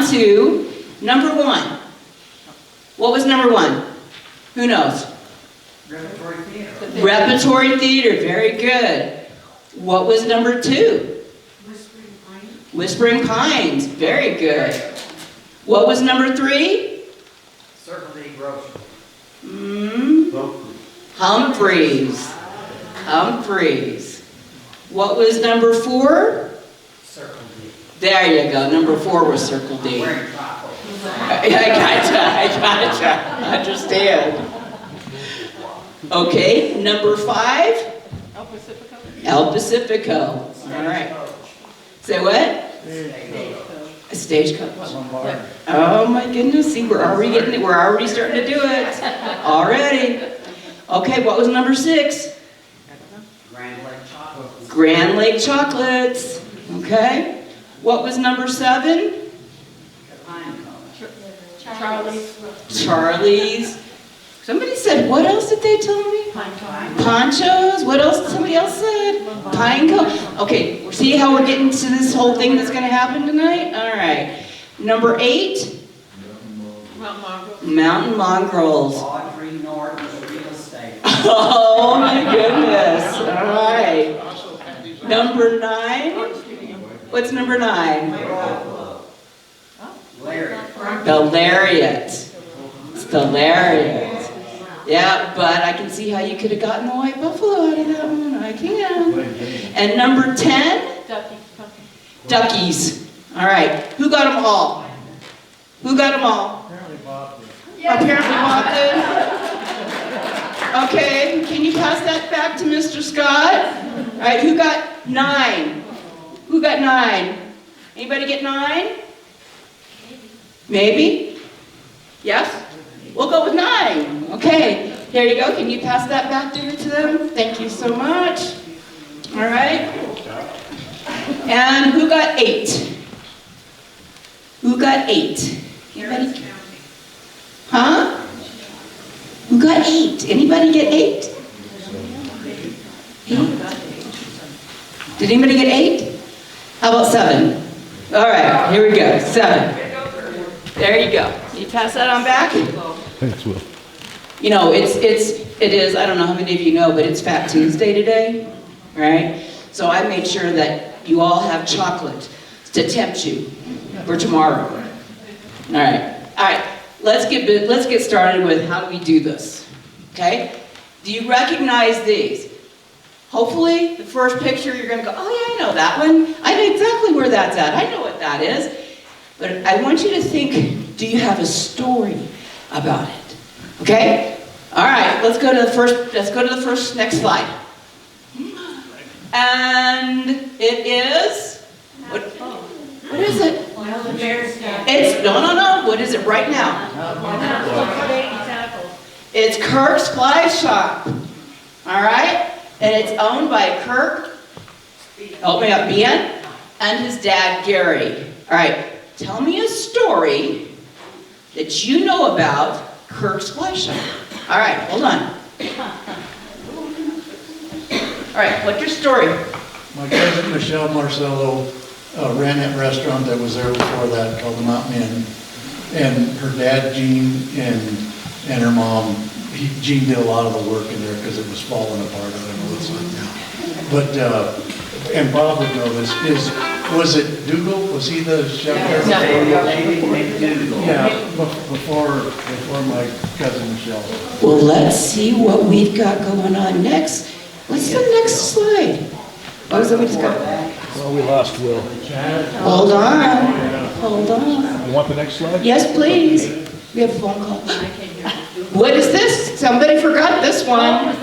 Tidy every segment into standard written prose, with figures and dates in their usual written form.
on to number 1. What was number 1? Who knows? Repertory theater. Repertory theater, very good. What was number 2? Whispering Pines. Whispering Pines, very good. What was number 3? Circle D grocery. Humphreys. Humphreys. What was number 4? Circle D. There you go. Number 4 was Circle D. Wearing chocolate. I gotcha. Understand. Okay, number 5? El Pacifico. El Pacifico. All right. Say what? A stagecoach. Oh my goodness! See, we're already getting it. We're already starting to do it. Already. Okay, what was number 6? Grand Lake chocolate. Grand Lake chocolates. Okay. What was number 7? Pine Cone. Charlie's. Charlie's. Somebody said, what else did they tell me? Ponchos. What else did somebody else said? Pine cone. Okay, see how we're getting to this whole thing that's going to happen tonight? All right. Number 8? Mountain mongrels. Audrey Norton's real estate. Oh my goodness. All right. Number 9? What's number 9? Larry. The Lariat. It's the Lariat. Yeah, but I can see how you could have gotten the white buffalo out of that one. I can. And number 10? Duckies. All right. Who got them all? Who got them all? Apparently Bob did. Okay. Can you pass that back to Mr. Scott? All right. Who got 9? Who got 9? Anybody get 9? Maybe? Yes? We'll go with 9. Okay, here you go. Can you pass that back to them? Thank you so much. All right. And who got 8? Who got 8? Anybody? Huh? Who got 8? Anybody get 8? 8? Did anybody get 8? How about 7? All right, here we go. 7. There you go. Can you pass that on back? Thanks, Will. You know, it is, I don't know how many of you know, but it's Fat Tuesday today, right? So I made sure that you all have chocolate to tempt you for tomorrow. All right, let's get started with how do we do this, okay? Do you recognize these? Hopefully, the first picture you're gonna go, oh yeah, I know that one. I know exactly where that's at. I know what that is. But I want you to think, do you have a story about it? Okay? All right, let's go to the first next slide. And it is, what is it? It's, no, what is it right now? It's Kirk's Fly Shop. All right? And it's owned by Kirk, help me out, Ben, and his dad, Gary. All right, tell me a story that you know about Kirk's Fly Shop. All right, hold on. All right, what's your story? My cousin Michelle Marcello ran that restaurant that was there before that called the Mountain Inn. And her dad, Gene, and her mom, Gene did a lot of the work in there because it was falling apart. I don't know what it's like now. But, and Bob would know this, was it Dougal? Was he the chef there? Yeah, before my cousin Michelle. Well, let's see what we've got going on next. What's the next slide? Oh, so we just got... Well, we lost Will. Hold on. Hold on. You want the next slide? Yes, please. We have a phone call. What is this? Somebody forgot this one.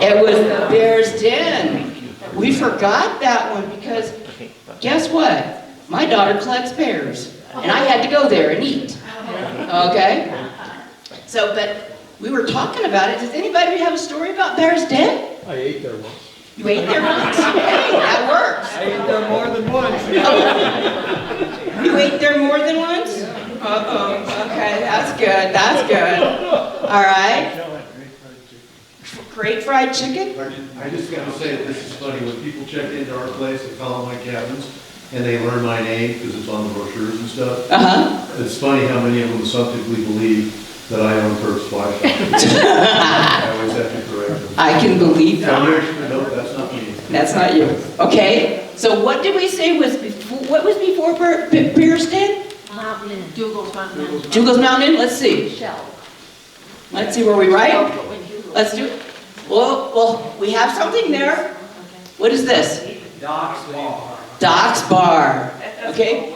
It was the Bear's Den. We forgot that one because guess what? My daughter collects bears. And I had to go there and eat. Okay? So, but we were talking about it. Does anybody have a story about Bear's Den? I ate there once. You ate there once? Hey, that works. I ate there more than once. You ate there more than once? Uh-oh. Okay, that's good. That's good. All right. Great fried chicken? I just got to say, this is funny, when people check into our place at Column Cabins, and they learn my name because it's on the brochures and stuff. Uh-huh. It's funny how many of them subjectively believe that I own Kirk's Fly Shop. I always have to correct them. I can believe that. No, that's not me. That's not you. Okay, so what did we say was before, what was before Bearsden? Mountain Inn. Dougal's Mountain Inn. Dougal's Mountain Inn? Let's see. Shell. Let's see, were we right? Let's do it. Well, we have something there. What is this? Doc's Bar. Doc's Bar. Okay?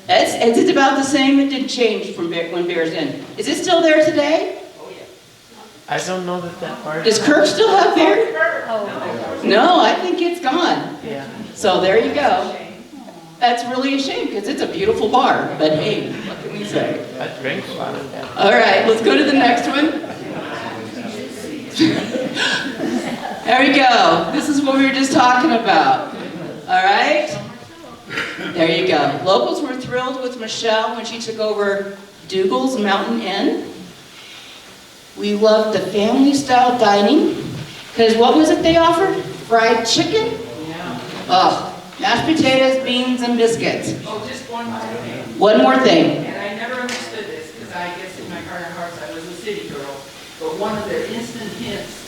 It's about the same. It didn't change from when Bearsden. Is it still there today? I don't know that part. Does Kirk still have beer? Oh, No, I think it's gone. Yeah. So there you go. That's really a shame because it's a beautiful bar. But hey, what can we say? I drink a lot of that. All right, let's go to the next one. There we go. This is what we were just talking about. All right? There you go. Locals were thrilled with Michelle when she took over Dougal's Mountain Inn. We loved the family-style dining, because what was it they offered? Fried chicken? Yeah. Oh, mashed potatoes, beans, and biscuits. Oh, just one more thing, One more thing. and I never understood this, because I guess in my heart of hearts I was a city girl, but one of their instant hits,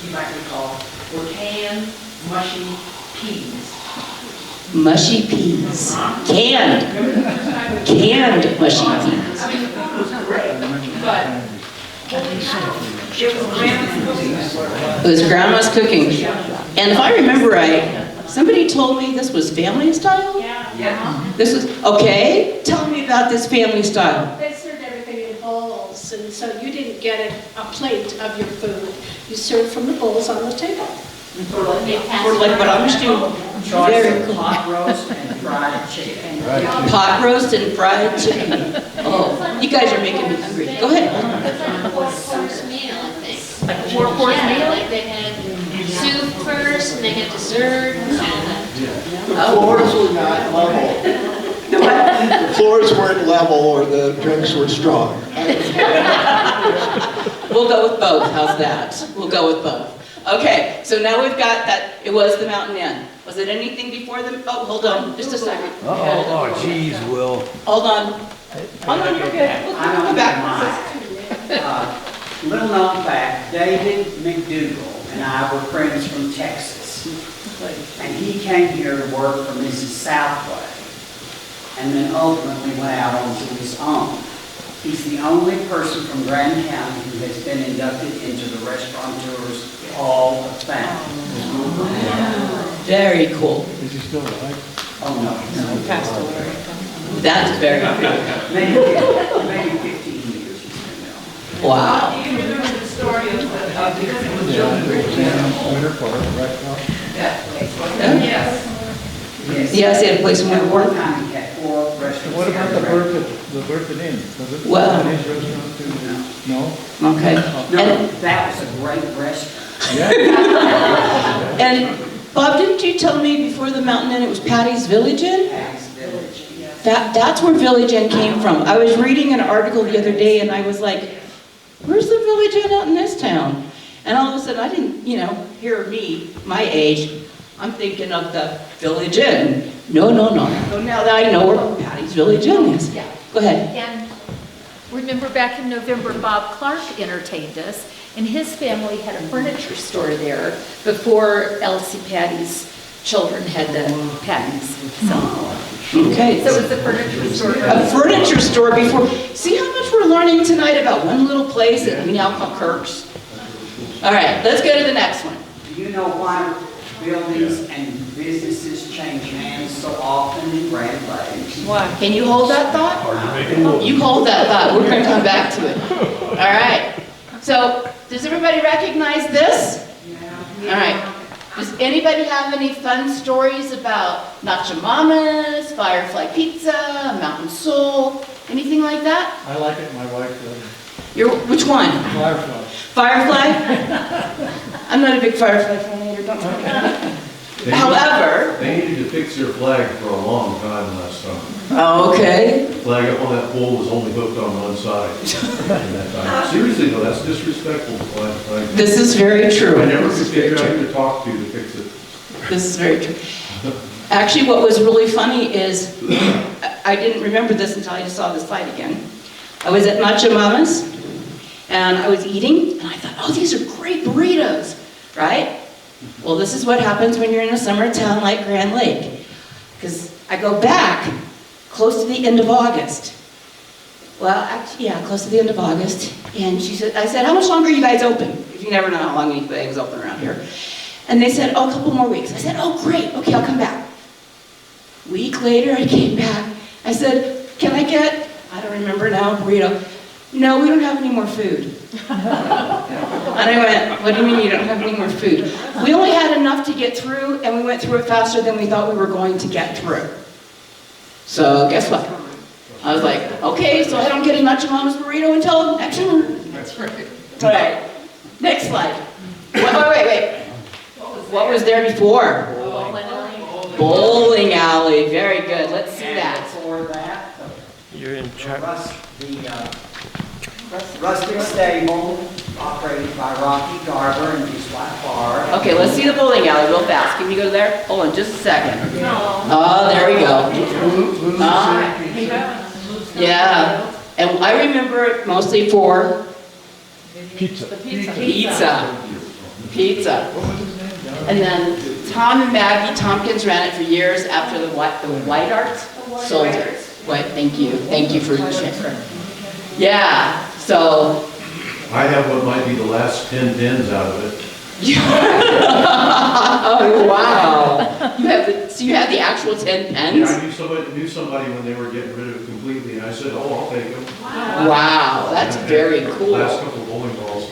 you might recall, were canned mushy peas. Mushy peas. Canned. Remember the first time? Canned mushy peas. I mean, the food was great, but holy cow, it was grandma's cooking. It was grandma's cooking. And if I remember right, somebody told me this was family style? Yeah. This was, okay, tell me about this family style. They served everything in bowls, and so you didn't get a plate of your food. You served from the bowls on the table. For like what I'm doing. Choice Very of cool. pot roast and fried chicken. Pot roast and fried chicken. Oh, you guys are making me hungry. Go ahead. It's like a four-course meal, I think. Like a four-course Yeah, meal? like they had soup first, and they had dessert, and all that. The floors were not level. The floors weren't level or the drinks were strong. We'll go with both. How's that? We'll go with both. Okay, so now we've got that, it was the Mountain Inn. Was it anything before the, oh, hold on, just a second. Oh, geez, Will. Hold on. Hold on, you're good. We'll I come don't back. mind. Little known fact, David McDougal and I were friends from Texas. And he came here to work for Mrs. Southway. And then ultimately went out onto his own. He's the only person from Grand County who has been inducted into the Restaurateurs Hall of Fame. Very cool. Is he still alive? Oh, no. Passed away. That's very good. Maybe 15 years he's been there. Wow. Do you remember the story of the, because it was Winter Park, right now. Yes. Yes, he had a place in At Winter one Park. time, he had 4 restaurants. What about here. the Bertha Inn? Was it Well- his restaurant too? No? Okay. No, And, that was a great restaurant. Yeah? and Bob, didn't you tell me before the Mountain Inn it was Patty's Village Inn? Patty's Village. That's where Village Inn came from. I was reading an article the other day and I was like, where's the Village Inn out in this town? And all of a sudden I didn't, hear me, my age, I'm thinking of the Village Inn. No. So now that I know where Patty's Village Inn is. Yeah. Go ahead. And remember back in November, Bob Clark entertained us, and his family had a furniture store there before Elsie Patty's children had the Patty's. Okay. So it was the furniture store. A furniture store before. See how much we're learning tonight about one little place that we now call Kirk's? All right, let's go to the next one. Do you know why buildings and businesses change hands so often in Grand Lake? Why? Can you hold that thought? You hold that thought. We're going to come back to it. All right. So, does everybody recognize this? All right. Does anybody have any fun stories about Nacho Mamas, Firefly Pizza, Mountain Soul, anything like that? I like it, my wife does. Which one? Firefly. Firefly? I'm not a big Firefly fan either, don't tell me. However, They needed to fix their flag for a long time last summer. oh, okay. The flag up on that pole was only hooked on one side. at that time. Seriously though, that's disrespectful to fly the flag. This is very true. I never This could is very figure out true. who to talk to fix it. This is very true. Actually, what was really funny is, I didn't remember this until I just saw this slide again. I was at Macho Mama's, and I was eating, and I thought, oh, these are great burritos, right? Well, this is what happens when you're in a summer town like Grand Lake. Because I go back close to the end of August. Well, actually, yeah, close to the end of August. And I said, how much longer are you guys open? If you never know how long anything's open around here. And they said, oh, a couple more weeks. I said, oh, great, okay, I'll come back. A week later, I came back. I said, can I get, I don't remember now, a burrito? No, we don't have any more food. And I went, what do you mean you don't have any more food? We only had enough to get through, and we went through it faster than we thought we were going to get through. So guess what? I was like, okay, so I don't get a Nacho Mama's burrito until next summer. That's right. All right, next slide. Wait. What was there before? Bowling alley, very good, let's see that. Before that, You're in the charge. rustic stable operated by Rocky Garber and his wife Barb. Okay, let's see the bowling alley real fast. Can you go there? Hold on just a second. Oh, there we go. Yeah, and I remember it mostly for Pizza. pizza. And then Tom and Maggie Tompkins ran it for years after the White Arts sold it. Thank you for sharing. Yeah, so. I have what might be the last 10 pins out of it. Oh, wow. So you have the actual 10 pens? Yeah, I knew somebody when they were getting rid of it completely, and I said, oh, I'll take them. Wow, that's very cool. Last couple of bowling balls.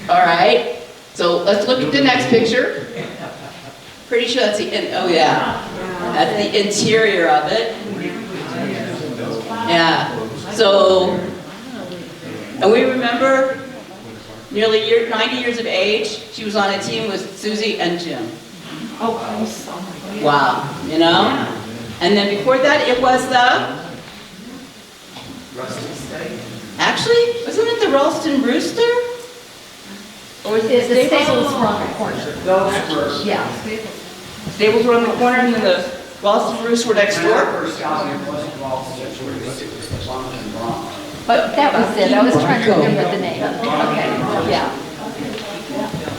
All right, so let's look at the next picture. Pretty sure that's oh yeah, that's the interior of it. Yeah, so, and we remember nearly 90 years of age, she was on a team with Susie and Jim. Oh, nice. Wow, you know? And then before that, it was the, actually, wasn't it the Ralston Rooster? Or was it The Staples were on the corner. Those were. Yeah. Stables were on the corner and then the Ralston Rooster were next When I door? first got here, it wasn't Ralston, it was the Plum and Bronx. But that was it, I was trying to remember the name. Okay, yeah.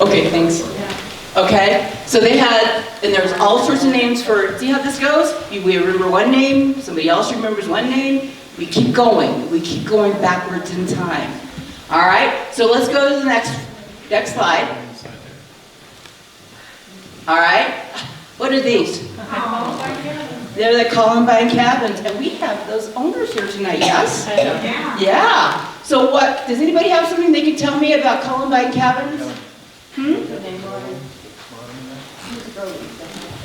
Okay, thanks. Okay, so they had, and there's all sorts of names for, see how this goes? We remember one name, somebody else remembers one name, we keep going backwards in time. All right, so let's go to the next slide. All right, what are these? They're the Columbine Cabins, and we have those owners here tonight, yes? Yeah. So what, does anybody have something they can tell me about Columbine Cabins?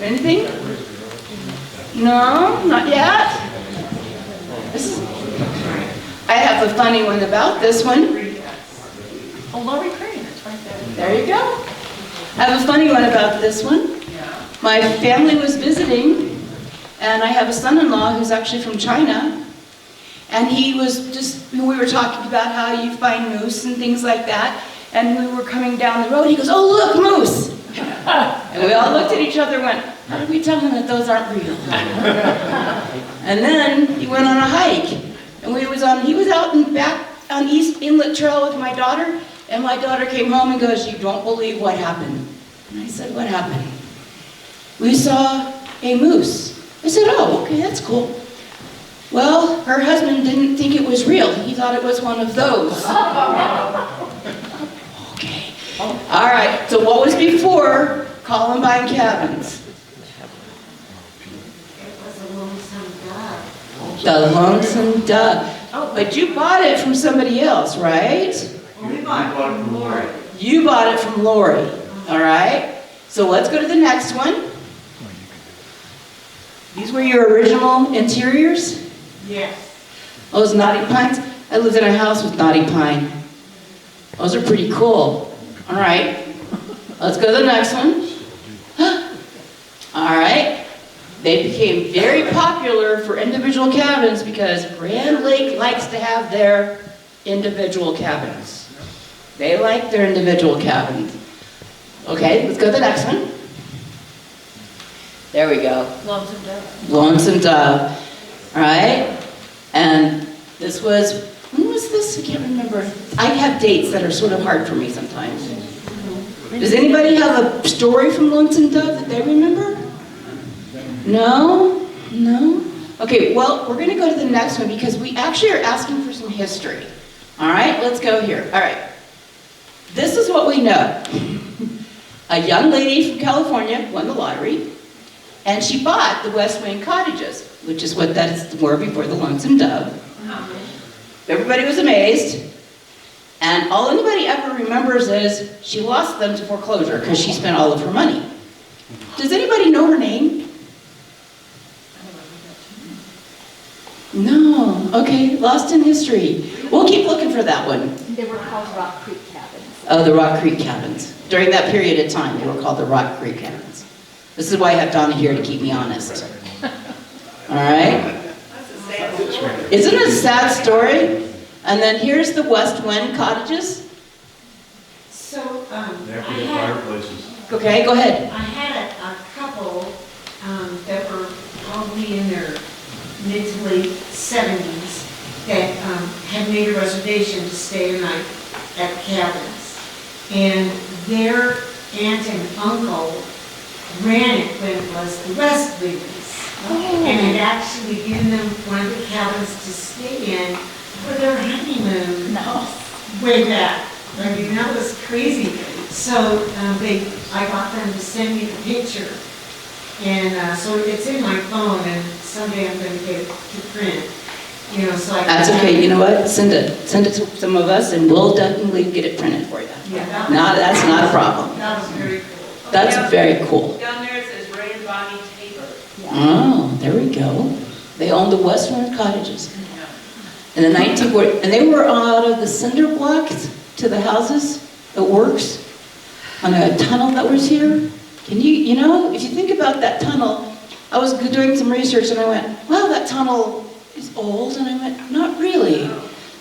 Anything? No, not yet? I have a funny one about this one. Oh, Lori Crane, it's right there. There you go. I have a funny one about this one. My family was visiting, and I have a son-in-law who's actually from China, and he was we were talking about how you find moose and things like that, and we were coming down the road, he goes, oh look, moose! And we all looked at each other and went, how do we tell him that those aren't real? And then he went on a hike, and he was out in back on East Inlet Trail with my daughter, and my daughter came home and goes, you don't believe what happened. And I said, what happened? We saw a moose. I said, oh, okay, that's cool. Well, her husband didn't think it was real. He thought it was one of those. Okay. All right, so what was before Columbine Cabins? The Lonesome Dove. Oh, but you bought it from somebody else, right? We bought it from Lori. You bought it from Lori, all right? So let's go to the next one. These were your original interiors? Yes. Those knotty pines? I lived in a house with knotty pine. Those are pretty cool. All right, let's go to the next one. All right, they became very popular for individual cabins because Grand Lake likes to have their individual cabins. They like their individual cabins. Okay, let's go to the next one. There we go. Lonesome Dove. Lonesome Dove, all right? And this was, when was this? I can't remember. I have dates that are sort of hard for me sometimes. Does anybody have a story from Lonesome Dove that they remember? No? No? Okay, well, we're going to go to the next one because we actually are asking for some history. All right, let's go here. All right. This is what we know. A young lady from California won the lottery, and she bought the West Wing cottages, which is what that were before the Lonesome Dove. Everybody was amazed, and all anybody ever remembers is she lost them to foreclosure because she spent all of her money. Does anybody know her name? No. Okay, lost in history. We'll keep looking for that one. They were called Rock Creek Cabins. Oh, the Rock Creek Cabins. During that period of time, they were called the Rock Creek Cabins. This is why I have Donna here to keep me honest. All right? Isn't it a sad story? And then here's the West Wind cottages. So, They have to have fireplaces. Okay, go ahead. I had a couple that were probably in their mid to late 70s that had made a reservation to stay a night at cabins. And their aunt and uncle ran it when it was the West Wings. And had actually given them one of the cabins to stay in for their honeymoon. Way back. I mean, that was crazy. So I got them to send me the picture. And so it's in my phone, and someday I'm going to get it to print. You know, so I can... That's okay, you know what? Send it to some of us, and we'll definitely get it printed for you. Yeah, That's not a problem. that was very cool. That's very cool. Down there it says Ray and Bonnie Tabor. Oh, there we go. They owned the West Wind cottages. In the 1940s, and they were out of the cinder blocks to the houses, the works, on a tunnel that was here. Can you know, if you think about that tunnel, I was doing some research and I went, wow, that tunnel is old. And I went, not really.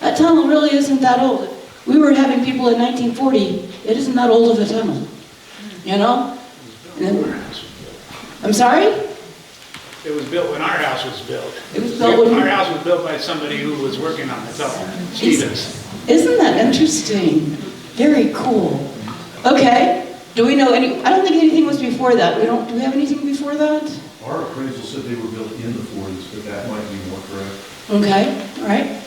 That tunnel really isn't that old. We were having people in 1940, it isn't that old of a tunnel, you know? And then, I'm sorry? It was built when our house was built. It was built when... Our house was built by somebody who was working on the tunnel, Stevens. Isn't that interesting? Very cool. Okay. Do we know any, I don't think anything was before that. Do we have anything before that? Our appraisal said they were built in the 40s, but that might be more correct. Okay, all right.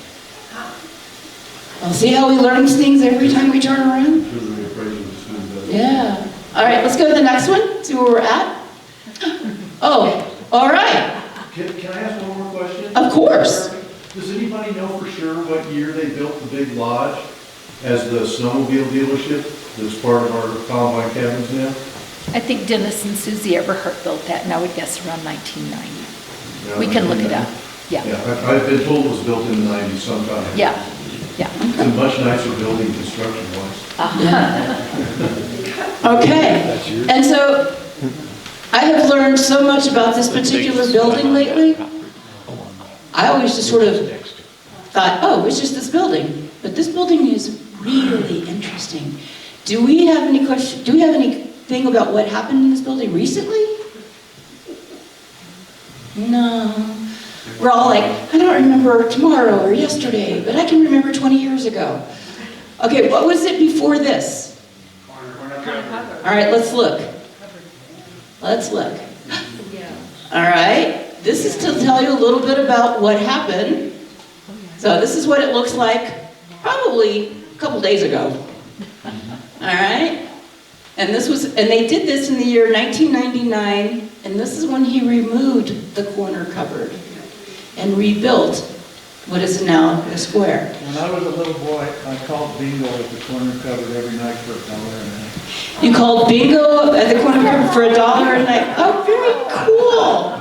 Well, see how we learn things every time we turn around? Sure, the appraisal was doing better. Yeah. All right, let's go to the next one, see where we're at. Oh, all right. Can I ask one more question? Of course. Does anybody know for sure what year they built the big lodge as the snowmobile dealership that's part of our Columbine cabins now? I think Dennis and Susie Everhart built that, and I would guess around 1990. Yeah, We can look it up. Yeah, Yeah, I've been told it was built in the 90s sometime. yeah, yeah. It's a much nicer building construction-wise. Okay, and so I have learned so much about this particular building lately. I always just sort of thought, oh, it's just this building. But this building is really interesting. Do we have any question? Do we have anything about what happened in this building recently? No. We're all like, I don't remember tomorrow or yesterday, but I can remember 20 years ago. Okay, what was it before this? All right, let's look. Let's look. All right, this is to tell you a little bit about what happened. So this is what it looks like probably a couple days ago. All right? And they did this in the year 1999, and this is when he removed the corner cupboard and rebuilt what is now a square. When I was a little boy, I called bingo at the corner cupboard every night for $1.50. You called bingo at the corner cupboard for $1 a night. Oh, very cool.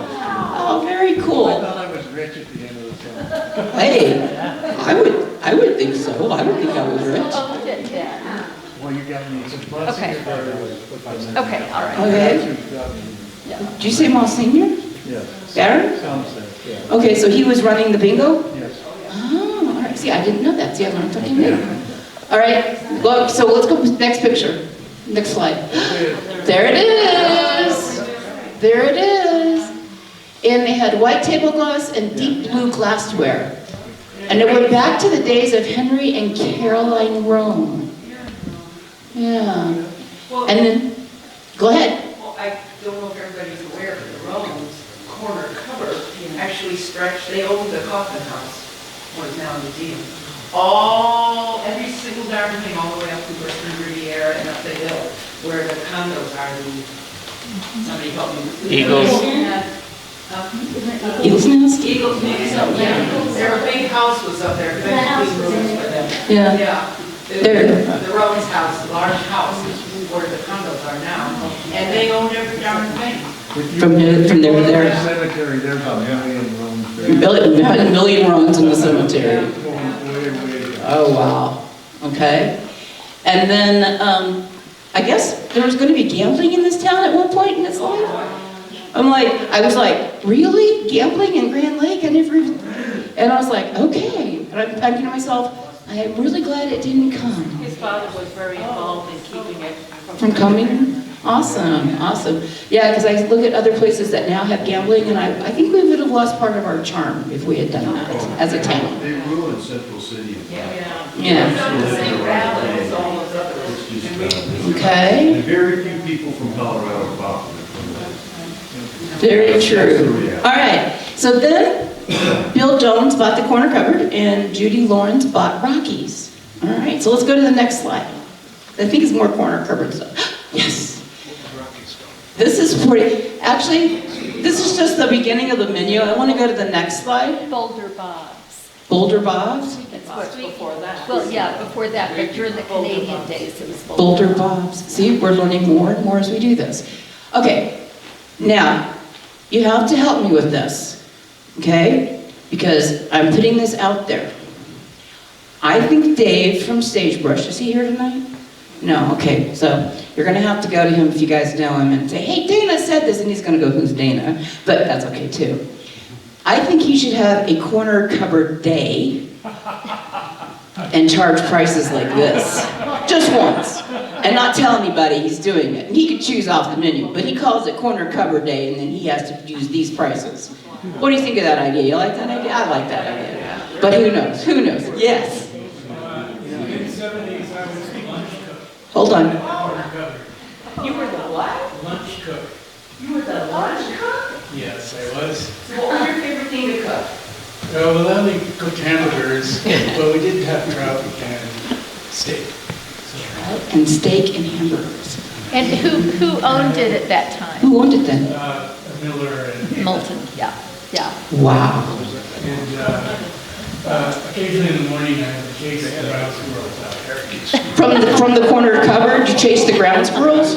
Oh, very I cool. thought I was rich at the end of the summer. Hey, I would think so. I would think I was rich. Oh, did that. Well, you got me. Okay. Okay, all right. Okay. Did you say Monsignor? Yes. Baron? Some say, yeah. Okay, so he was running the bingo? Yes. Oh, all right. See, I didn't know that. See, I learned something new. All right. Look, so let's go next picture. Next slide. There it is. There it is. And they had white tablecloths and deep blue glassware. And it went back to the days of Henry and Caroline Rome. Yeah. Well, And then, go ahead. well, I don't know if everybody's aware, but the Romans' corner cupboard actually stretched, they owned the coffin house, what is now a museum. Every single darn thing, all the way up to Western Riviera and up the hill, where the condos are, somebody help me. Eagles. Eagles Nest? Eagles Nest, yeah. Their big house was up there, The house was in for them. Yeah. Yeah. There. The Romans' house, the large house, is where the condos are now, and they owned every darn thing. From there to there. Cemetery, there's a million rooms there. A million runs in the cemetery. Way, way. Oh, wow. Okay. And then, I guess there was going to be gambling in this town at one point in its life. I was like, really? Gambling in Grand Lake? I never even, and I was like, okay. And I'm thinking to myself, I am really glad it didn't come. His father was very involved in keeping it From coming? Awesome, awesome. Yeah, because I look at other places that now have gambling, and I think we would have lost part of our charm if we had done that as a town. They ruined Central City. Yeah. And Okay. very few people from Colorado bought it. Very true. All right, so then Bill Jones bought the corner cupboard and Judy Lawrence bought Rockies. All right, so let's go to the next slide. I think it's more corner cupboard stuff. Yes. This is pretty, actually, this is just the beginning of the menu. I want to go to the next slide. Boulder Bob's. Boulder Bob's? That's what, before that. well, yeah, before that, but during the Canadian days, it was Boulder. Boulder Bob's. See, we're learning more and more as we do this. Okay, now, you have to help me with this, okay? Because I'm putting this out there. I think Dave from Sagebrush, is he here tonight? No, okay, so you're gonna have to go to him if you guys know him and say, hey, Dana said this, and he's gonna go, who's Dana? But that's okay too. I think he should have a corner cupboard day and charge prices like this, just once, and not tell anybody he's doing it. And he could choose off the menu, but he calls it corner cupboard day, and then he has to use these prices. What do you think of that idea? You like that idea? I like that idea. But who knows? Who knows? Yes. In the 70s, I was the lunch cook. Hold on. Corner cupboard. You were the what? Lunch cook. You were the lunch cook? Yes, I was. So what was your favorite thing to cook? Well, I only cooked hamburgers, but we did have trout and steak. And steak and hamburgers. And who owned it at that time? Who owned it then? Miller and... Moulton, yeah, yeah. Wow. And occasionally in the morning, I had to chase the ground squirrels out there. From the corner cupboard, you chase the ground squirrels?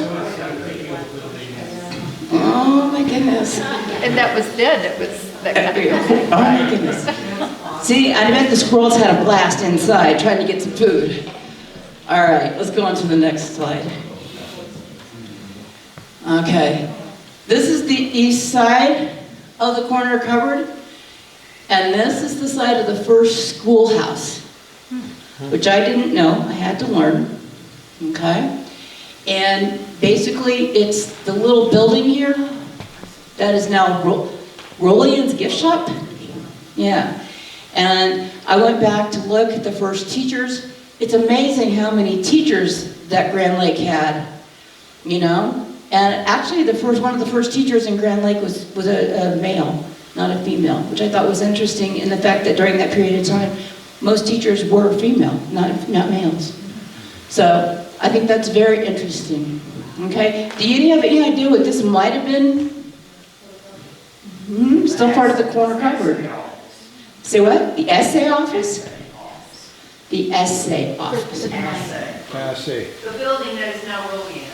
Oh my goodness. And that was then, it was that kind of thing. Oh my goodness. See, I bet the squirrels had a blast inside trying to get some food. All right, let's go on to the next slide. Okay. This is the east side of the corner cupboard, and this is the side of the first schoolhouse, which I didn't know, I had to learn, okay? And basically, it's the little building here that is now Rolian's gift shop. Yeah, and I went back to look at the first teachers. It's amazing how many teachers that Grand Lake had, you know? And actually, one of the first teachers in Grand Lake was a male, not a female, which I thought was interesting in the fact that during that period of time, most teachers were female, not males. So I think that's very interesting. Okay, do you have any idea what this might have been? Still part of the corner cupboard. Say what? The essay office? The essay office. Passé. The building that is now Rolian's.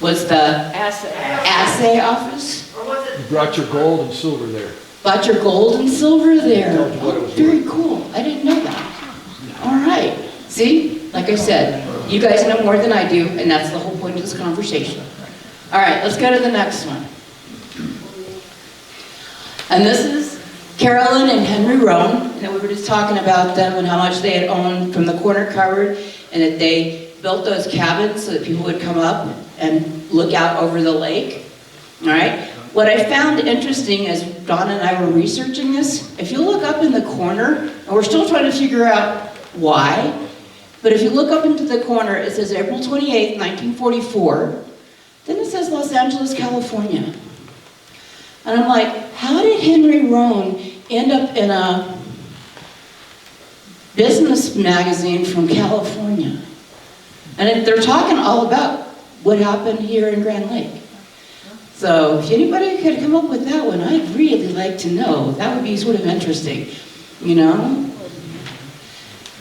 Was the assay office? Or was it? You brought your gold and silver there. Bought your gold and silver there. Told you what it was Very cool. I didn't know that. All right. See, like I said, you guys know more than I do, and that's the whole point of this conversation. All right, let's go to the next one. And this is Carolyn and Henry Roan, and we were just talking about them and how much they had owned from the corner cupboard, and that they built those cabins so that people would come up and look out over the lake. All right. What I found interesting as Donna and I were researching this, if you look up in the corner, and we're still trying to figure out why, but if you look up into the corner, it says April 28th, 1944, then it says Los Angeles, California. And I'm like, how did Henry Rohn end up in a business magazine from California? And they're talking all about what happened here in Grand Lake. So if anybody could come up with that one, I'd really like to know. That would be sort of interesting, you know?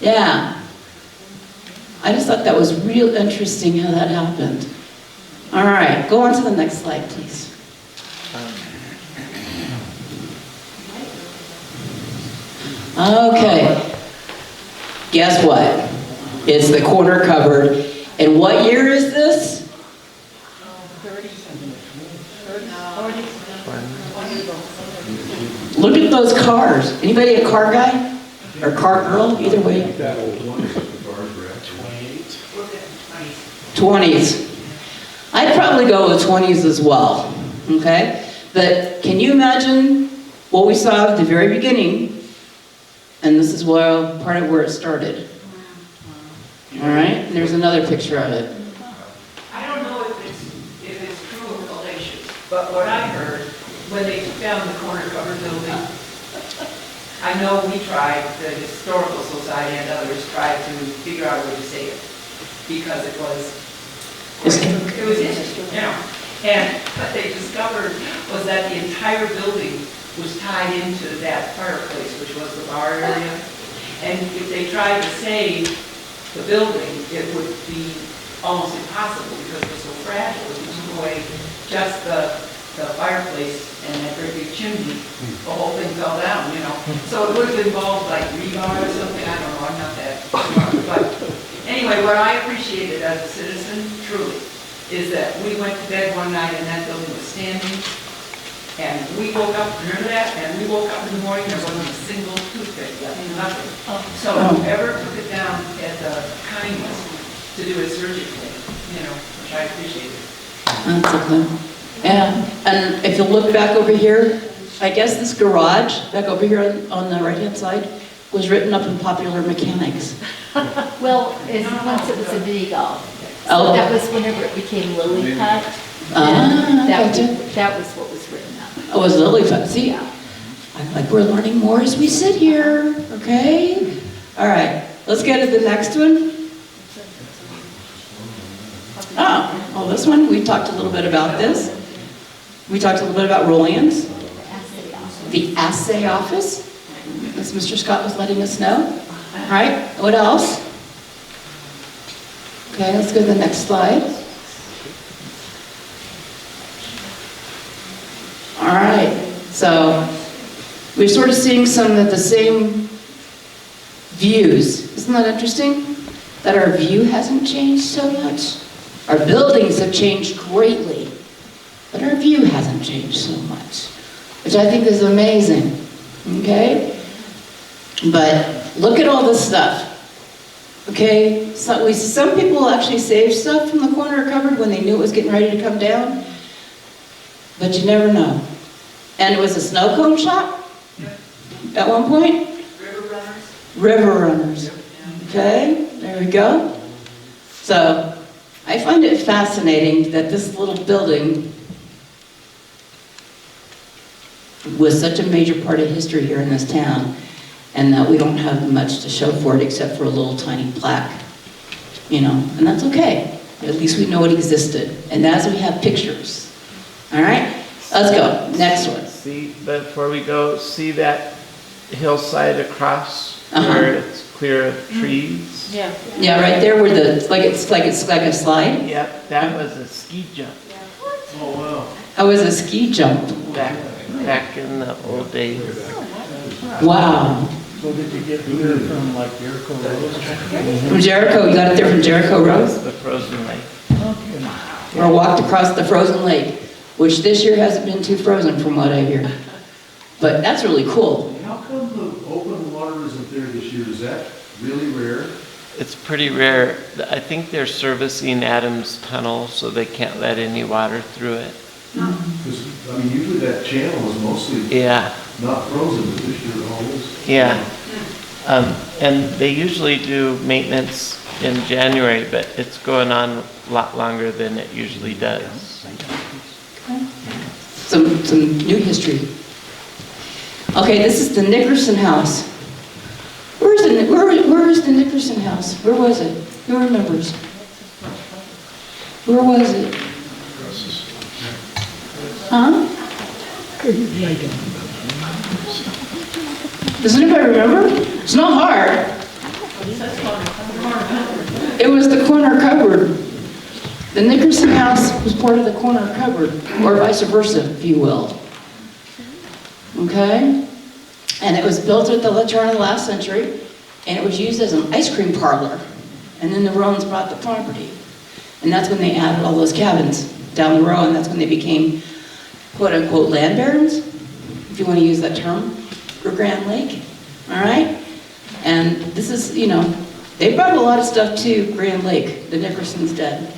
Yeah. I just thought that was real interesting how that happened. All right, go on to the next slide, please. Okay. Guess what? It's the corner cupboard. And what year is this? Look at those cars. Anybody a car guy? Or car girl? Either way. 20s. I'd probably go with 20s as well. Okay? But can you imagine what we saw at the very beginning? And this is where, part of where it started. All right? And there's another picture of it. I don't know if it's true or fallacious, but what I heard when they took down the corner cover building, I know we tried, the Historical Society and others tried to figure out a way to save it because it was interesting, you know. And what they discovered was that the entire building was tied into that fireplace, which was the bar area. And if they tried to save the building, it would be almost impossible because it was so fragile. If you took away just the fireplace and that great big chimney, the whole thing fell down, you know. So it would have involved like rebar or something, I don't know, I'm not that smart. But anyway, what I appreciated as a citizen, truly, is that we went to bed one night and that building was standing. And we woke up, remember that? And we woke up in the morning, there wasn't a single toothpick left, nothing. So whoever took it down had the kindness to do it surgically, you know, which I appreciated. That's okay. Yeah, and if you look back over here, I guess this garage, back over here on the right-hand side, was written up in Popular Mechanics. Well, once it was a mini golf. So Oh. that was whenever it became Lily Put. Ah, That gotcha. that was what was written up. Oh, it was Lily Put. See, I'm like, we're learning more as we sit here, okay? All right, let's get to the next one. Oh, well, this one, we talked a little bit about this. We talked a little bit about Rollins, the assay office, as Mr. Scott was letting us know. All right, what else? Okay, let's go to the next slide. All right, so we're sort of seeing some of the same views. Isn't that interesting? That our view hasn't changed so much. Our buildings have changed greatly, but our view hasn't changed so much, which I think is amazing, okay? But look at all this stuff, okay? So some people actually saved stuff from the corner cupboard when they knew it was getting ready to come down, but you never know. And it was a snow cone shop at one point. River runners? River runners, okay? There we go. So I find it fascinating that this little building was such a major part of history here in this town, and that we don't have much to show for it except for a little tiny plaque, you know, and that's okay. At least we know it existed, and as we have pictures. All right, let's go. Next one. See, before we go, see that hillside across where it's clear of trees? Yeah. Yeah, right there where it's like a slide. Yep, that was a ski jump Oh, wow. That was a ski jump. back in the old days. Wow. So did you get here from like Jericho Road? From Jericho, you got it there from Jericho Road? The frozen lake. Or walked across the frozen lake, which this year hasn't been too frozen from what I hear. But that's really cool. How come the open water isn't there this year? Is that really rare? It's pretty rare. I think they're servicing Adams Tunnel, so they can't let any water through it. Because, I mean, usually that channel is mostly Yeah, not frozen, but this year it all is. yeah. And they usually do maintenance in January, but it's going on a lot longer than it usually does. Some new history. Okay, this is the Nickerson house. Where is the Nickerson house? Where was it? Who remembers? Where was it? Huh? Does anybody remember? It's not hard. It was the corner cupboard. The Nickerson house was part of the corner cupboard, or vice versa, if you will. Okay? And it was built at the turn of the last century, and it was used as an ice cream parlor. And then the Romans bought the property. And that's when they added all those cabins down the row, and that's when they became quote-unquote land barons, if you want to use that term, for Grand Lake. All right? And this is, you know, they brought a lot of stuff to Grand Lake. The Nickerson's dead.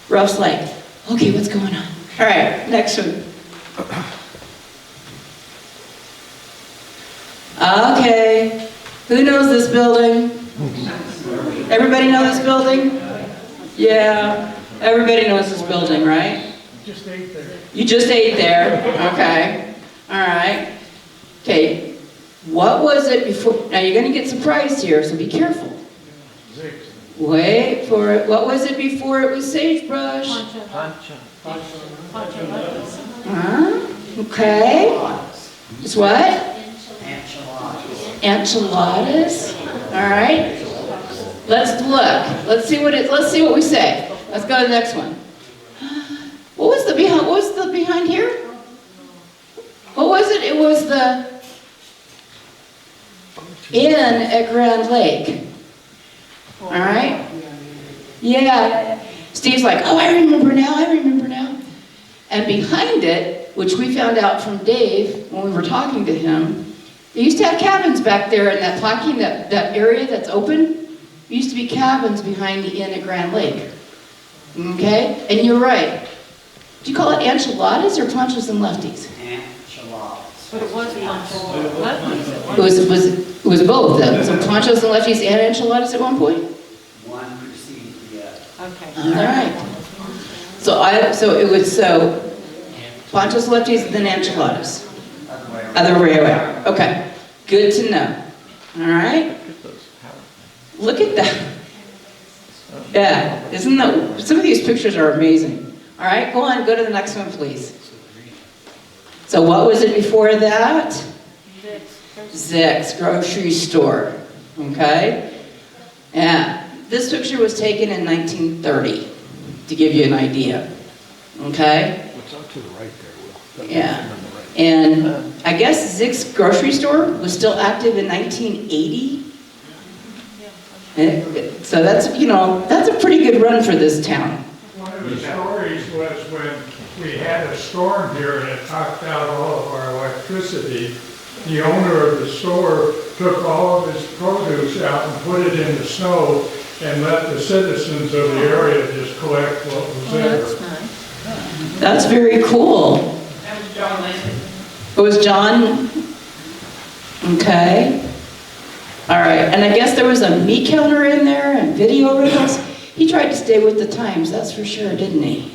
Ruff's like, okay, what's going on? All right, next one. Okay, who knows this building? Everybody know this building? Yeah, everybody knows this building, right? Just ate there. You just ate there, okay. All right. Okay, what was it before? Now you're gonna get surprised here, so be careful. Wait for it. What was it before it was sagebrush? Huh? Okay. It's what? Enchiladas. All right. Let's look. Let's see what we say. Let's go to the next one. What was the behind here? What was it? It was the inn at Grand Lake. All right? Yeah. Steve's like, oh, I remember now. And behind it, which we found out from Dave when we were talking to him, they used to have cabins back there in that parking, that area that's open. There used to be cabins behind the inn at Grand Lake. Okay? And you're right. Do you call it enchiladas or planchas and lefties? Enchiladas. But it was lunch. It was both then. So planchas and lefties and enchiladas at one point? One preceded the other. Okay. All right. So it was planchas, lefties, then enchiladas. Other way around. Okay. Good to know. All right. Look at that. Yeah. Isn't that, some of these pictures are amazing. All right, go on, go to the next one, please. So what was it before that? Zick's grocery store. Okay? Yeah. This picture was taken in 1930, to give you an idea. Okay? What's out to the right there, Will? Yeah. And I guess Zick's grocery store was still active in 1980. And so that's, you know, that's a pretty good run for this town. One of the stories was when we had a storm here and it knocked out all of our electricity. The owner of the store took all of his produce out and put it in the snow and let the citizens of the area just collect what was there. That's nice. That's very cool. That was John Lincoln. It was John? Okay. All right, and I guess there was a meat counter in there and video rentals. He tried to stay with the times, that's for sure, didn't he?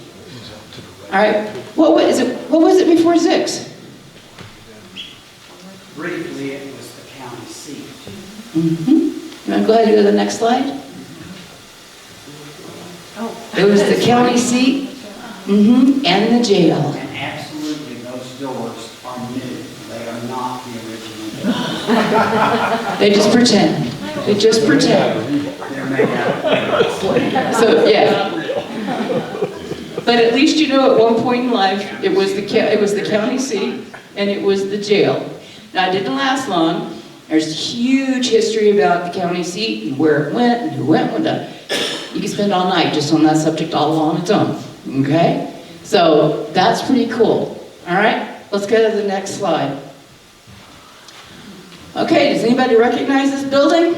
All right, what was it before Zick's? Briefly, it was the county seat. Mm-hmm. You want to go ahead and go to the next slide? Oh. It was the county seat, mm-hmm, and the jail. And absolutely, those doors are new. They are not the original doors. They just pretend. They just pretend. They're made out of glass. So, yeah. But at least you know at one point in life, it was the county seat and it was the jail. Now, it didn't last long. There's huge history about the county seat and where it went and who went with it. You can spend all night just on that subject all on its own, okay? So that's pretty cool. All right, let's go to the next slide. Okay, does anybody recognize this building?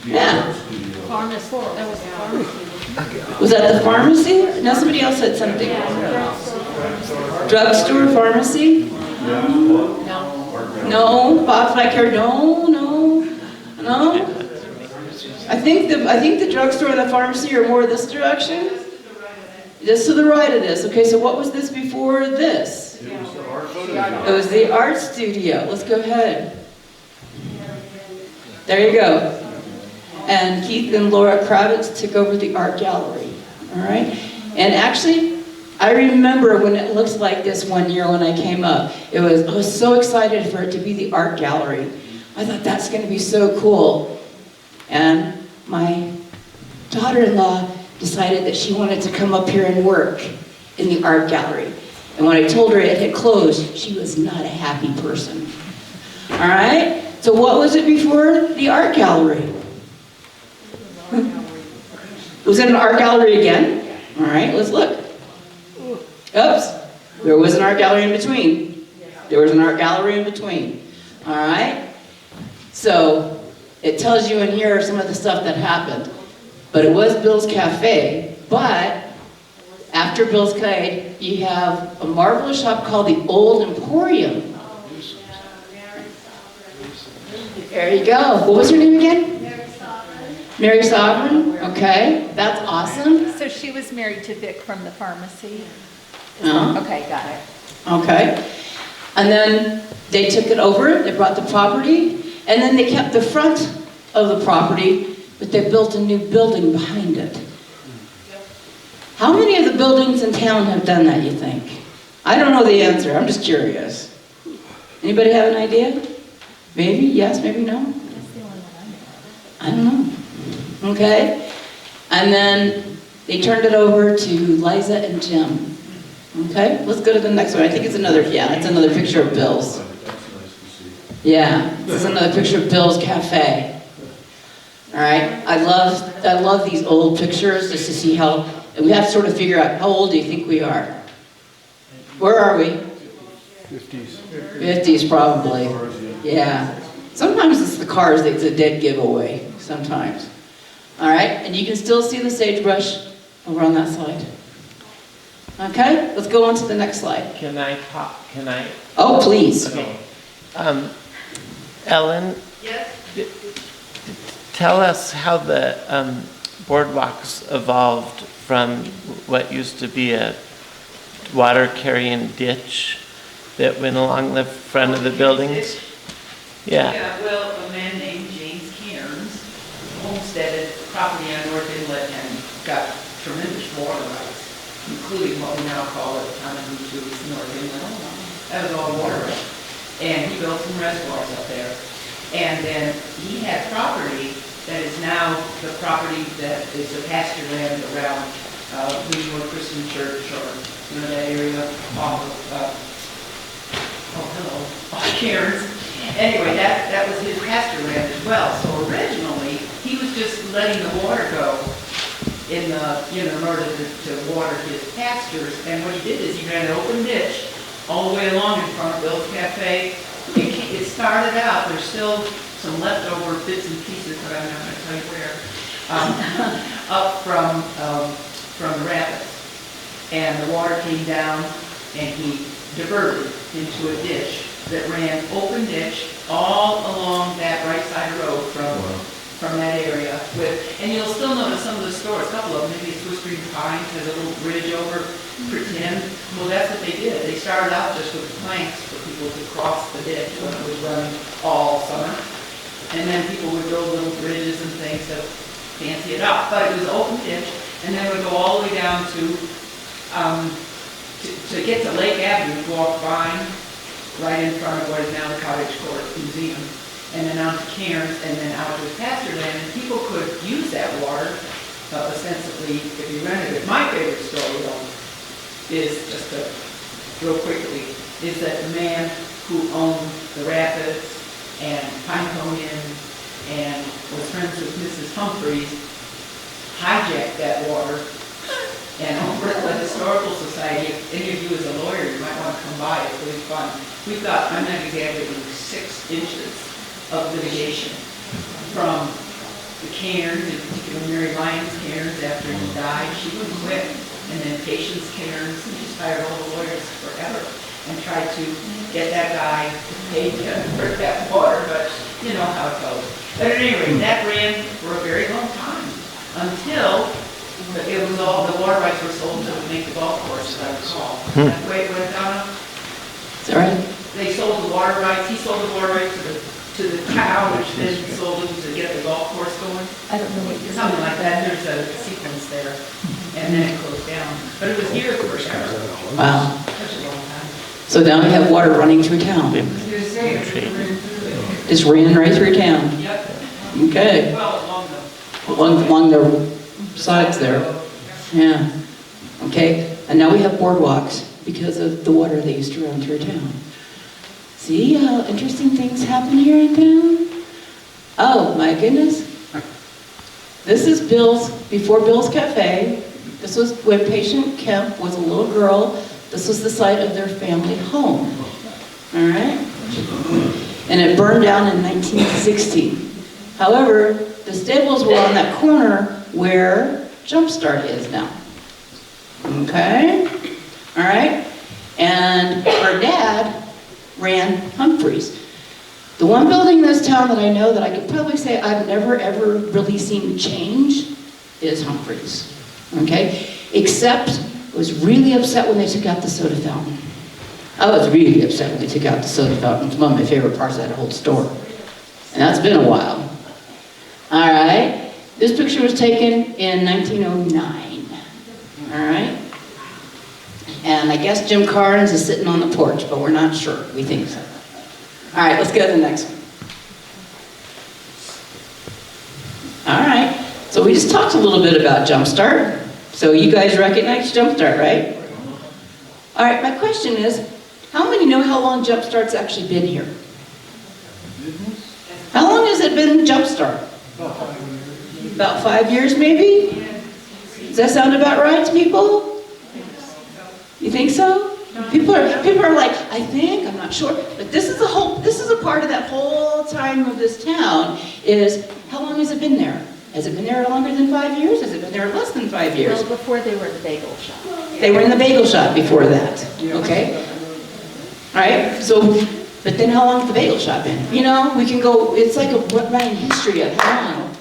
Yeah. That was the pharmacy. Was that the pharmacy? No, somebody else said something. Drugstore, pharmacy? No, Bob Flecker, no. I think the drugstore and the pharmacy are more this direction. Just to the right of this. Okay, so what was this before this? It was the art studio. Let's go ahead. There you go. And Keith and Laura Kravitz took over the art gallery. All right? And actually, I remember when it looked like this one year when I came up. I was so excited for it to be the art gallery. I thought that's going to be so cool. And my daughter-in-law decided that she wanted to come up here and work in the art gallery. And when I told her it had closed, she was not a happy person. All right? So what was it before the art gallery? Was it an art gallery again? All right, let's look. Oops, there was an art gallery in between. There was an art gallery in between. All right? So it tells you in here some of the stuff that happened. But it was Bill's Cafe. But after Bill's Cafe, you have a marvelous shop called the Old Emporium. There you go. What was her name again? Mary Sovereign. Okay, that's awesome. So she was married to Vic from the pharmacy? Uh-huh. Okay, got it. Okay. And then they took it over, they brought the property, and then they kept the front of the property, but they built a new building behind it. How many of the buildings in town have done that, you think? I don't know the answer, I'm just curious. Anybody have an idea? Maybe, yes, maybe no? I don't know. Okay? And then they turned it over to Liza and Jim. Okay? Let's go to the next one. I think it's another, yeah, that's another picture of Bill's. Yeah, this is another picture of Bill's Cafe. All right? I love these old pictures just to see how, and we have to sort of figure out, how old do you think we are? Where are we? 50s. 50s probably. Yeah. Sometimes it's the cars that's a dead giveaway. Sometimes. All right? And you can still see the sagebrush over on that side. Okay? Let's go on to the next slide. Can I? Oh, please. Okay. Ellen? Yes? Tell us how the boardwalks evolved from what used to be a water carrying ditch that went along the front of the buildings. Yeah. Well, a man named James Cairns homesteaded property on North Inlet and got tremendous water rights, including what we now call at the time of Route 2 is North Inlet. That was all water rights. And he built some reservoirs up there. And then he had property that is now the property that is the pasture land around Greenwood Christian Church, or that area off of Cairns. Anyway, that was his pasture land as well. So originally, he was just letting the water go in order to water his pastures. And what he did is he ran an open ditch all the way along in front of Bill's Cafe. It started out, there's still some leftover bits and pieces, but I'm not going to tell you where, up from the rapids. And the water came down, and he diverted into a ditch that ran open ditch all along that right side of the road from that area. And you'll still notice some of the stores, a couple of them, maybe Swiss Green Pines has a little bridge over, pretend. Well, that's what they did. They started out just with planks for people to cross the ditch when it was running all summer. And then people would build little bridges and things to fancy it up. But it was open ditch, and then would go all the way down to get to Lake Avenue, walk Vine, right in front of what is now the Cottage Court Museum, and then out to Cairns, and then out to his pasture land. And people could use that water, ostensibly, if you rented it. My favorite story, though, is, just real quickly, is that the man who owned the Rapids and Pinecone Inn and was friends with Mrs. Humphreys hijacked that water. And over at the Historical Society, if any of you as a lawyer, you might want to come by, it's really fun. We've got, I'm not exaggerating, 6 inches of litigation from the cairns, in particular Mary Lyons cairns, after he died, she wouldn't quit. And then Patience cairns, and just hired all the lawyers forever and tried to get that guy paid for that water, but you know how it goes. But at any rate, that ran for a very long time until it was all, the water rights were sold to make the golf course, as I recall. That's the way it went down. Is that right? They sold the water rights, he sold the water rights to the town, which then sold them to get the golf course going. I don't know what you're. Something like that, there's a sequence there, and then it closed down. But it was here forever. Wow. Such a long time. So now we have water running through town. Just ran right through town. Yep. Okay. Well, Along the sides there. Yeah. Okay. And now we have boardwalks because of the water they used to run through town. See how interesting things happen here in town? Oh my goodness. This is before Bill's Cafe. This was when Patient Kemp was a little girl. This was the site of their family home. All right? And it burned down in 1960. However, the stables were on that corner where Jumpstart is now. Okay? All right? And her dad ran Humphreys. The one building in this town that I know that I could probably say I've never ever really seen change is Humphreys. Okay? Except I was really upset when they took out the soda fountain. I was really upset when they took out the soda fountain. It's one of my favorite parts of that whole store. And that's been a while. All right? This picture was taken in 1909. All right? And I guess Jim Carnes is sitting on the porch, but we're not sure. We think so. All right, let's go to the next one. All right, so we just talked a little bit about Jumpstart. So you guys recognize Jumpstart, right? All right, my question is, how many know how long Jumpstart's actually been here? How long has it been Jumpstart? About 5 years, maybe? Does that sound about right to people? You think so? People are like, I think, I'm not sure. But this is a part of that whole time of this town is, how long has it been there? Has it been there longer than 5 years? Has it been there less than 5 years? Well, before they were in the bagel shop. They were in the bagel shop before that, okay? All right, so, but then how long has the bagel shop been? You know, we can go, it's like a running history of how long.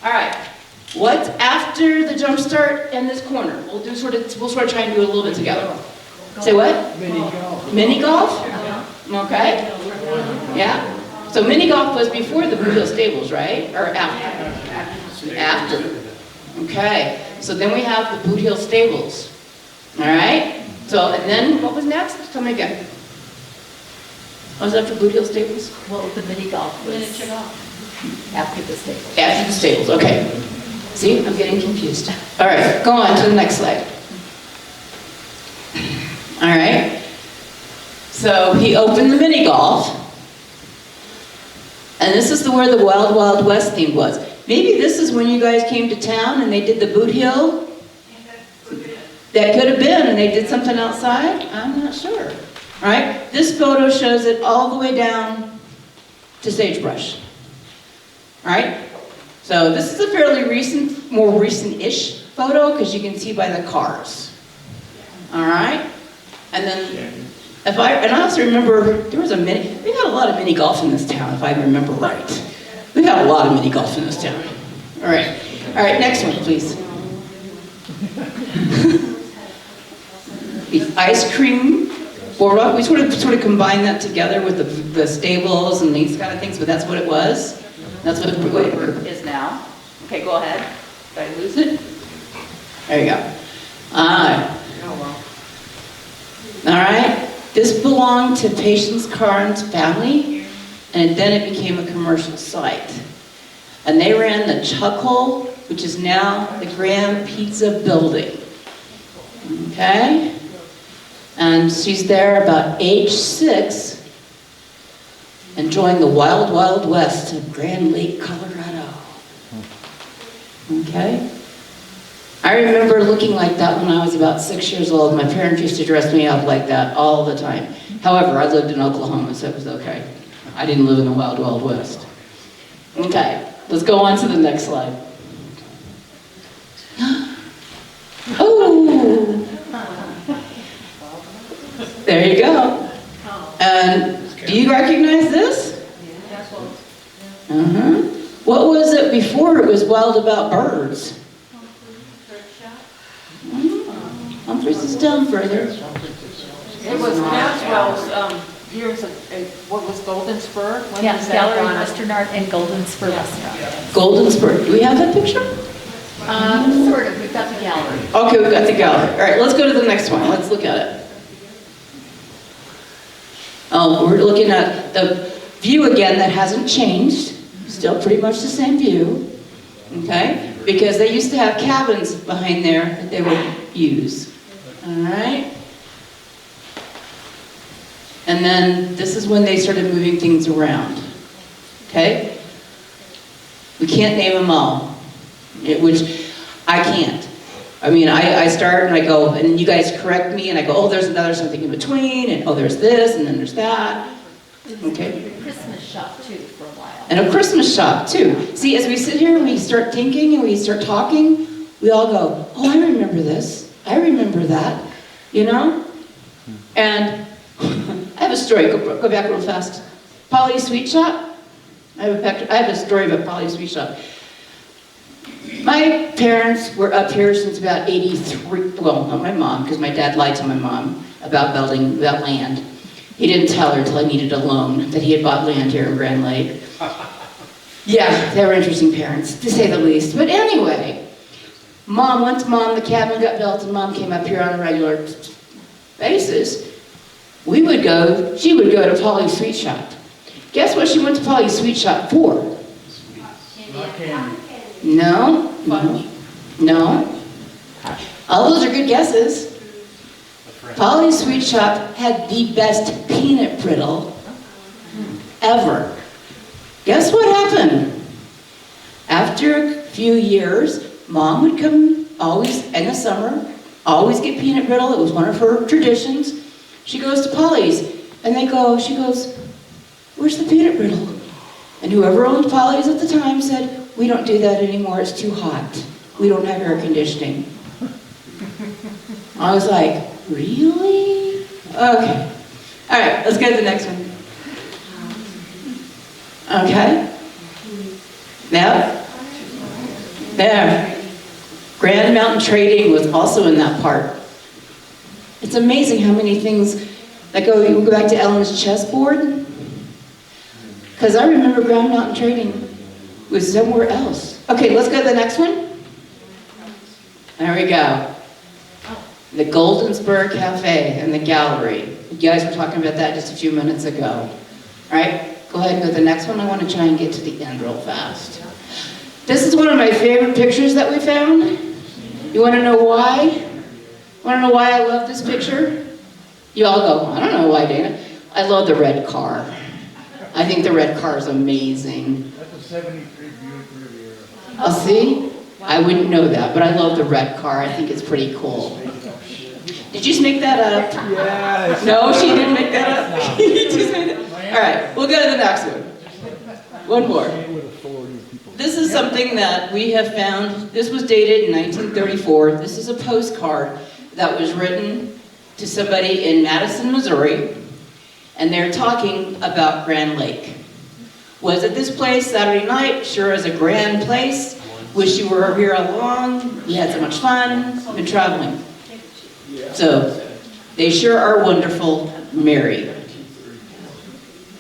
All right, what's after the Jumpstart and this corner? We'll sort of try and do it a little bit together. Say what? Mini golf. Mini golf? Okay. Yeah. So mini golf was before the Blue Hill Stables, right? Or after? After. Okay. So then we have the Blue Hill Stables. All right. So, and then what was next? Tell me again. What was after Blue Hill Stables? Well, the mini golf was after the stables. After the stables, okay. See, I'm getting confused. All right, go on to the next slide. All right. So he opened the mini golf. And this is where the Wild Wild West theme was. Maybe this is when you guys came to town and they did the boot hill. That could have been, and they did something outside. I'm not sure. All right. This photo shows it all the way down to Sagebrush. All right. So this is a fairly recent, more recent-ish photo because you can see by the cars. All right. And then, I also remember, we got a lot of mini golf in this town, if I remember right. We got a lot of mini golf in this town. All right, next one, please. The ice cream boardwalk, we sort of combined that together with the stables and these kind of things, but that's what it was. That's what it is now. Okay, go ahead. Did I lose it? There you go. All right, this belonged to Patience Carnes' family, and then it became a commercial site. And they ran the Chuck Hole, which is now the Grand Pizza Building. Okay? And she's there about age 6 and joined the Wild Wild West of Grand Lake, Colorado. Okay? I remember looking like that when I was about 6 years old. My parents used to dress me up like that all the time. However, I lived in Oklahoma, so it was okay. I didn't live in the Wild Wild West. Okay. let's go on to the next slide. Oh, there you go. And do you recognize this? Uh-huh. What was it before it was Wild About Birds? Humphreys is down further. It was Maxwell's, years of, what was Golden Spur? When Yeah, was that, Gallery, Donna? Western Art, and Golden Spur Restaurant. Golden Spur. Do we have that picture? Sort of, we've got the gallery. Okay, we've got the gallery. All right, let's go to the next one. Let's look at it. We're looking at the view again that hasn't changed. Still pretty much the same view. Okay? Because they used to have cabins behind there that they would use. All right? And then this is when they started moving things around. Okay? We can't name them all, which I can't. I mean, I start and I go, and you guys correct me, and I go, oh, there's another something in between, and oh, there's this, and then there's that. Okay? Christmas shop too for a while. And a Christmas shop too. See, as we sit here and we start thinking and we start talking, we all go, oh, I remember this. I remember that. You know? And I have a story. Go back real fast. Polly's Sweet Shop. I have a story about Polly's Sweet Shop. My parents were up here since about 83. Well, not my mom, because my dad lied to my mom about building that land. He didn't tell her until I needed a loan that he had bought land here in Grand Lake. Yeah, they were interesting parents, to say the least. But anyway, once the cabin got built and Mom came up here on a regular basis, she would go to Polly's Sweet Shop. Guess what she went to Polly's Sweet Shop for? Not candy. No. All those are good guesses. Polly's Sweet Shop had the best peanut brittle ever. Guess what happened? After a few years, Mom would come always in the summer, always get peanut brittle. It was one of her traditions. She goes to Polly's, and she goes, where's the peanut brittle? And whoever owned Polly's at the time said, we don't do that anymore, it's too hot. We don't have air conditioning. I was like, really? Okay. All right, let's go to the next one. Okay. Now, there. Grand Mountain Trading was also in that part. It's amazing how many things that you go back to Ellen's chessboard. Because I remember Grand Mountain Trading was somewhere else. Okay, let's go to the next one. There we go. The Golden Spur Cafe and the gallery. You guys were talking about that just a few minutes ago. All right, go ahead and go to the next one. I want to try and get to the end real fast. This is one of my favorite pictures that we found. You want to know why? Want to know why I love this picture? You all go, I don't know why, Dana. I love the red car. I think the red car is amazing. That's a 73 Buick Riviera. Oh, see? I wouldn't know that, but I love the red car. I think it's pretty cool. Did you just make that up? Yes. No, she didn't make that up? You just made it. All right, we'll go to the next one. One more. This is something that we have found. This was dated in 1934. This is a postcard that was written to somebody in Madison, Missouri, and they're talking about Grand Lake. Was it this place Saturday night? Sure is a grand place. Wish you were here all along. We had so much fun. Been traveling. So, they sure are wonderful, Mary.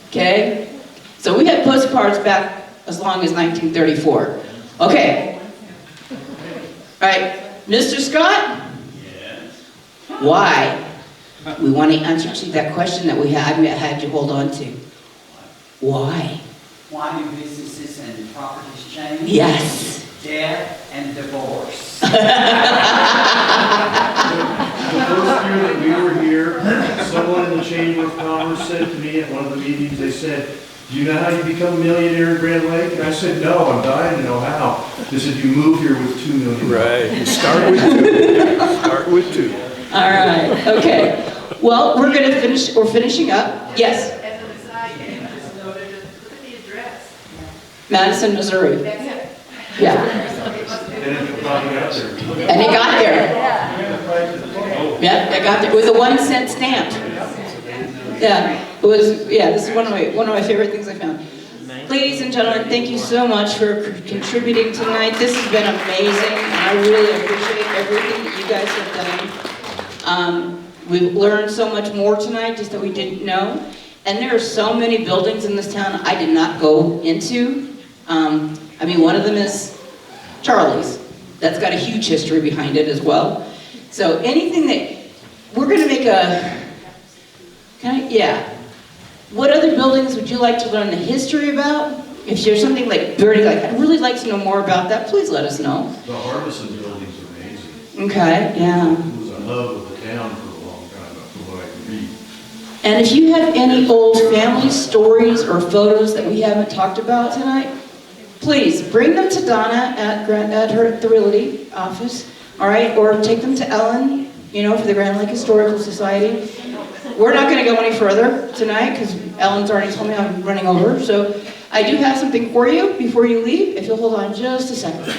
Okay? So we had postcards back as long as 1934. Okay. All right, Mr. Scott? Yes. Why? We want to answer to that question that we had you hold on to. Why? Why do businesses and properties change? Yes. Death and divorce. The first year that we were here, someone in the Chamber of Commerce said to me at one of the meetings, they said, do you know how you become a millionaire in Grand Lake? And I said, no, I'm dying to know how. They said, you move here with $2 million. Right, you start with two. Start with two. All right, okay. Well, we're finishing up. Yes? As an aside, you just noted, look at the address. Madison, Missouri. That's it. Yeah, And it probably got there. and it got there. Yeah, it got there with a 1 cent stamp. Yeah, it was, yeah, this is one of my favorite things I found. Ladies and gentlemen, thank you so much for contributing tonight. This has been amazing, and I really appreciate everything that you guys have done. We've learned so much more tonight, just that we didn't know. And there are so many buildings in this town I did not go into. I mean, one of them is Charlie's. That's got a huge history behind it as well. So anything that, we're gonna make yeah. What other buildings would you like to learn the history about? If there's something like Birdie, like, I'd really like to know more about that, please let us know. The Harbison building's amazing. Okay, yeah. It was a hub of the town for a long time, from what I can read. And if you have any old family stories or photos that we haven't talked about tonight, please bring them to Donna at the Realty office, all right? Or take them to Ellen, you know, for the Grand Lake Historical Society. We're not going to go any further tonight because Ellen's already told me I'm running over. So I do have something for you before you leave, if you'll hold on just a second.